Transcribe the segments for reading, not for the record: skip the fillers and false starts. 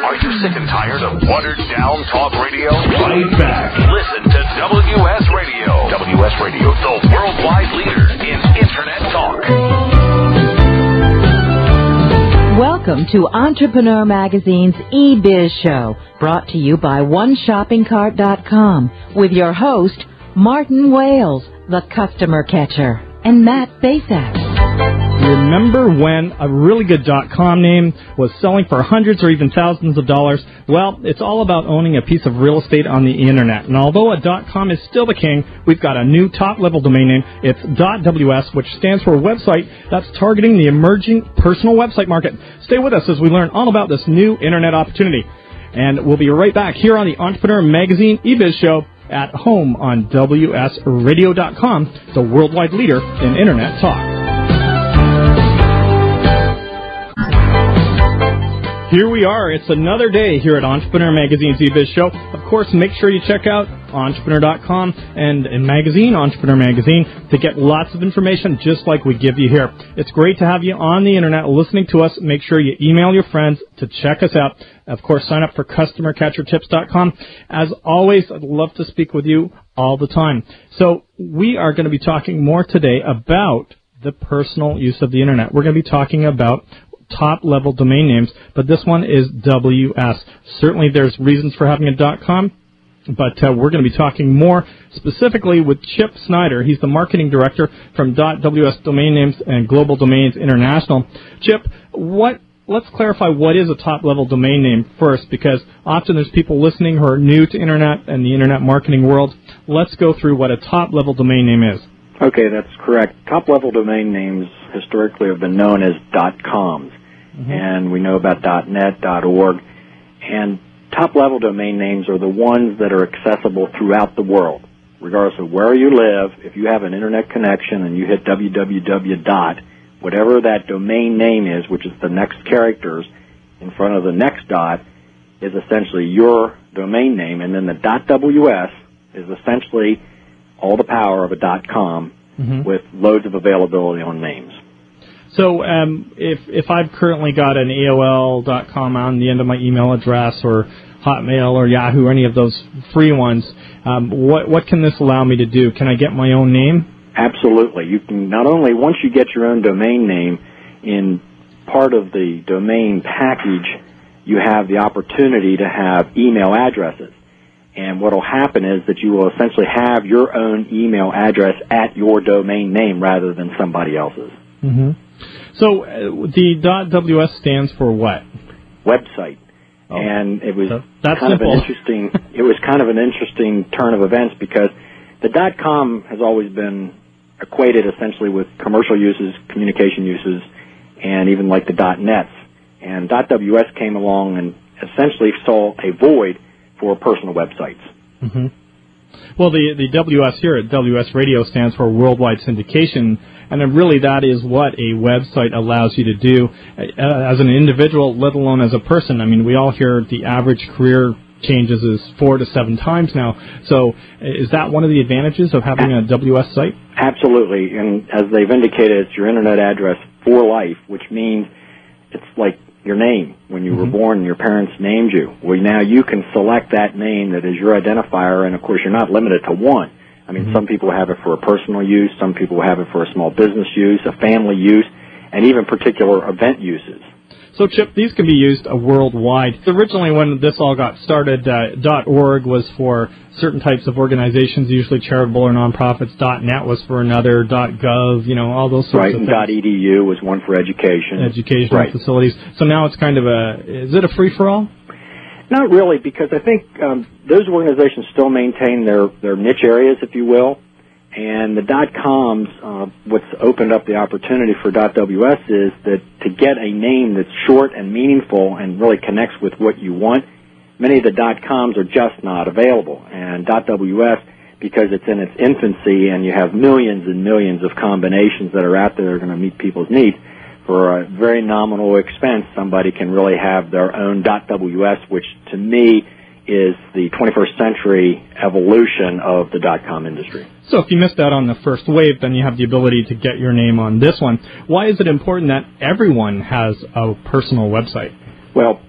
Are you sick and tired of watered-down talk radio? Right back. Listen to WS Radio. WS Radio, the worldwide leader in Internet talk. Welcome to Entrepreneur Magazine's eBiz Show, brought to you by OneShoppingCart.com, with your host, Martin Wales, the customer catcher, and Matt Basak. Remember when a really good .com name was selling for hundreds or even thousands of dollars? Well, it's all about owning a piece of real estate on the Internet. And although a .com is still the king, we've got a new top-level domain name. It's .ws, which stands for website that's targeting the emerging personal website market. Stay with us as we learn all about this new Internet opportunity. And we'll be right back here on the Entrepreneur Magazine eBiz Show at home on wsradio.com, the worldwide leader in Internet talk. Here we are. It's another day here at Entrepreneur Magazine's eBiz Show. Of course, make sure you check out entrepreneur.com and magazine, Entrepreneur Magazine, to get lots of information just like we give you here. It's great to have you on the Internet listening to us. Make sure you email your friends to check us out. Of course, sign up for customercatchertips.com. As always, I'd love to speak with you all the time. So we are going to be talking more today about the personal use of the Internet. We're going to be talking about top-level domain names, but this one is WS. Certainly there's reasons for having a .com, but we're going to be talking more specifically with Chip Snyder. He's the marketing director from .ws Domain Names and Global Domains International. Chip, let's clarify what is a top-level domain name first, because often there's people listening who are new to Internet and the Internet marketing world. Let's go through what a top-level domain name is. Okay, that's correct. Top-level domain names historically have been known as .coms. And we know about .net, .org, and top-level domain names are the ones that are accessible throughout the world, regardless of where you live. If you have an Internet connection and you hit www. Whatever that domain name is, which is the next characters in front of the next dot, is essentially your domain name, and then the .ws is essentially all the power of a .com with loads of availability on names. So if I've currently got an AOL.com on the end of my email address, or Hotmail or Yahoo, or any of those free ones, what can this allow me to do? Can I get my own name? Absolutely. You can not only, once you get your own domain name, in part of the domain package, you have the opportunity to have email addresses. And what will happen is that you will essentially have your own email address at your domain name rather than somebody else's. So the .ws stands for what? Website. Oh. And it was That's kind simple. of an interesting. It was kind of an interesting turn of events, because the .com has always been equated essentially with commercial uses, communication uses, and even like the .nets. And .ws came along and essentially saw a void for personal websites. Well, the WS here at WS Radio stands for Worldwide Syndication, and then really that is what a website allows you to do as an individual, let alone as a person. I mean, we all hear the average career changes is 4 to 7 times now. So is that one of the advantages of having a WS site? Absolutely, and as they've indicated, it's your Internet address for life, which means it's like your name. When you were born and your parents named you, well, now you can select that name that is your identifier, and of course you're not limited to one. I mean, some people have it for a personal use, some people have it for a small business use, a family use, and even particular event uses. So, Chip, these can be used worldwide. Originally, when this all got started, .org was for certain types of organizations, usually charitable or nonprofits. .net was for another. .gov, all those sorts of things. Right, and .edu was one for education. Educational facilities. So now it's kind of is it a free-for-all? Not really, because I think those organizations still maintain their niche areas, if you will. And the .coms, what's opened up the opportunity for .ws is that to get a name that's short and meaningful and really connects with what you want, many of the .coms are just not available. And .ws, because it's in its infancy and you have millions and millions of combinations that are out there that are going to meet people's needs, for a very nominal expense, somebody can really have their own .ws, which to me is the 21st century evolution of the .com industry. So if you missed out on the first wave, then you have the ability to get your name on this one. Why is it important that everyone has a personal website? Well,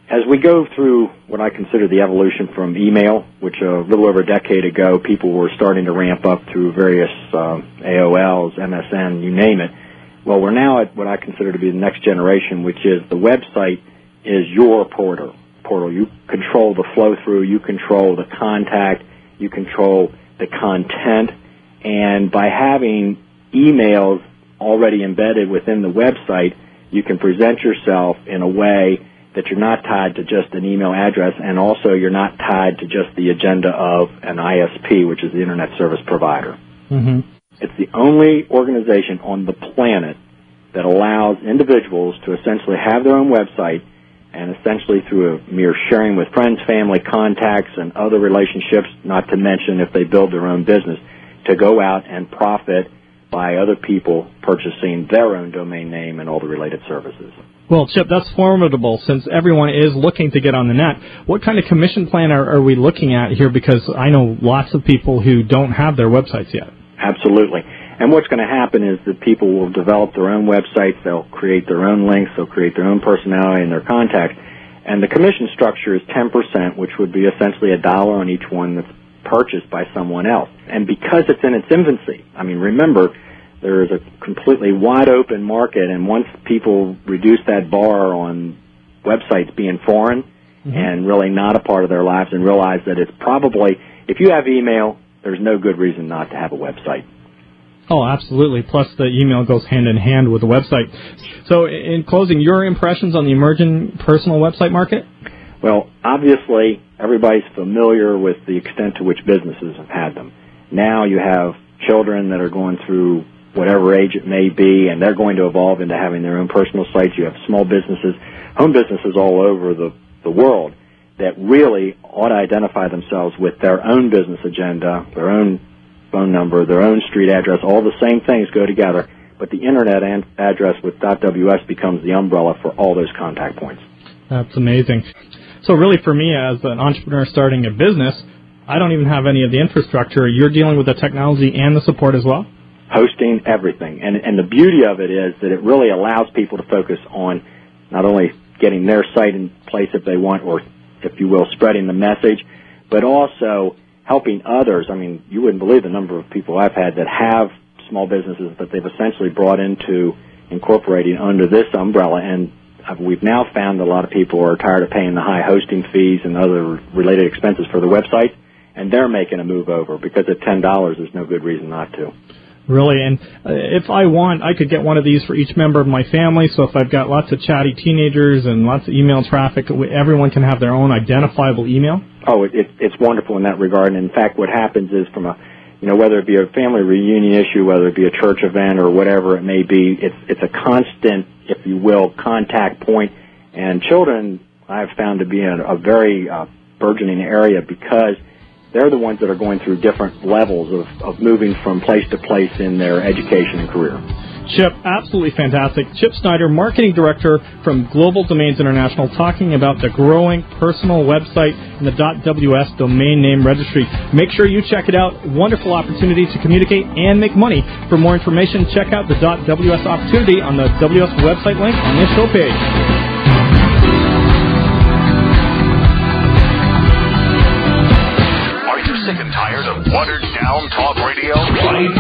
as we go through what I consider the evolution from email, which a little over a decade ago people were starting to ramp up through various AOLs, MSN, you name it. Well, we're now at what I consider to be the next generation, which is the website is your portal. You control the flow-through, you control the contact, you control the content, and by having emails already embedded within the website, you can present yourself in a way that you're not tied to just an email address, and also you're not tied to just the agenda of an ISP, which is the Internet Service Provider. Mm-hmm. It's the only organization on the planet that allows individuals to essentially have their own website, and essentially through a mere sharing with friends, family, contacts, and other relationships, not to mention if they build their own business, to go out and profit by other people purchasing their own domain name and all the related services. Well, Chip, that's formidable since everyone is looking to get on the net. What kind of commission plan are we looking at here? Because I know lots of people who don't have their websites yet. Absolutely. And what's going to happen is that people will develop their own websites, they'll create their own links, they'll create their own personality and their contacts, and the commission structure is 10%, which would be essentially $1 on each one that's purchased by someone else. And because it's in its infancy, I mean, remember, there is a completely wide open market, and once people reduce that bar on websites being foreign and really not a part of their lives and realize that it's probably, if you have email, there's no good reason not to have a website. Oh, absolutely. Plus, the email goes hand in hand with the website. So, in closing, your impressions on the emerging personal website market? Well, obviously, everybody's familiar with the extent to which businesses have had them. Now you have children that are going through whatever age it may be, and they're going to evolve into having their own personal sites. You have small businesses, home businesses all over the world that really ought to identify themselves with their own business agenda, their own phone number, their own street address. All the same things go together, but the Internet address with .ws becomes the umbrella for all those contact points. That's amazing. So really for me as an entrepreneur starting a business, I don't even have any of the infrastructure. You're dealing with the technology and the support as well? Hosting everything. And the beauty of it is that it really allows people to focus on not only getting their site in place if they want, or, if you will, spreading the message, but also helping others. I mean, you wouldn't believe the number of people I've had that have small businesses that they've essentially brought into incorporating under this umbrella, and we've now found a lot of people are tired of paying the high hosting fees and other related expenses for the website, and they're making a move over because at $10 there's no good reason not to. Really, and if I want, I could get one of these for each member of my family, so if I've got lots of chatty teenagers and lots of email traffic, everyone can have their own identifiable email? Oh, it's wonderful in that regard, and in fact what happens is from a, whether it be a family reunion issue, whether it be a church event or whatever it may be, it's a constant, if you will, contact point, and children I've found to be a very burgeoning area because they're the ones that are going through different levels of moving from place to place in their education and career. Chip, absolutely fantastic. Chip Snyder, Marketing Director from Global Domains International, talking about the growing personal website and the .ws domain name registry. Make sure you check it out. Wonderful opportunity to communicate and make money. For more information, check out the .ws opportunity on the WS website link on this show page. Sick and tired of watered-down talk radio? Fight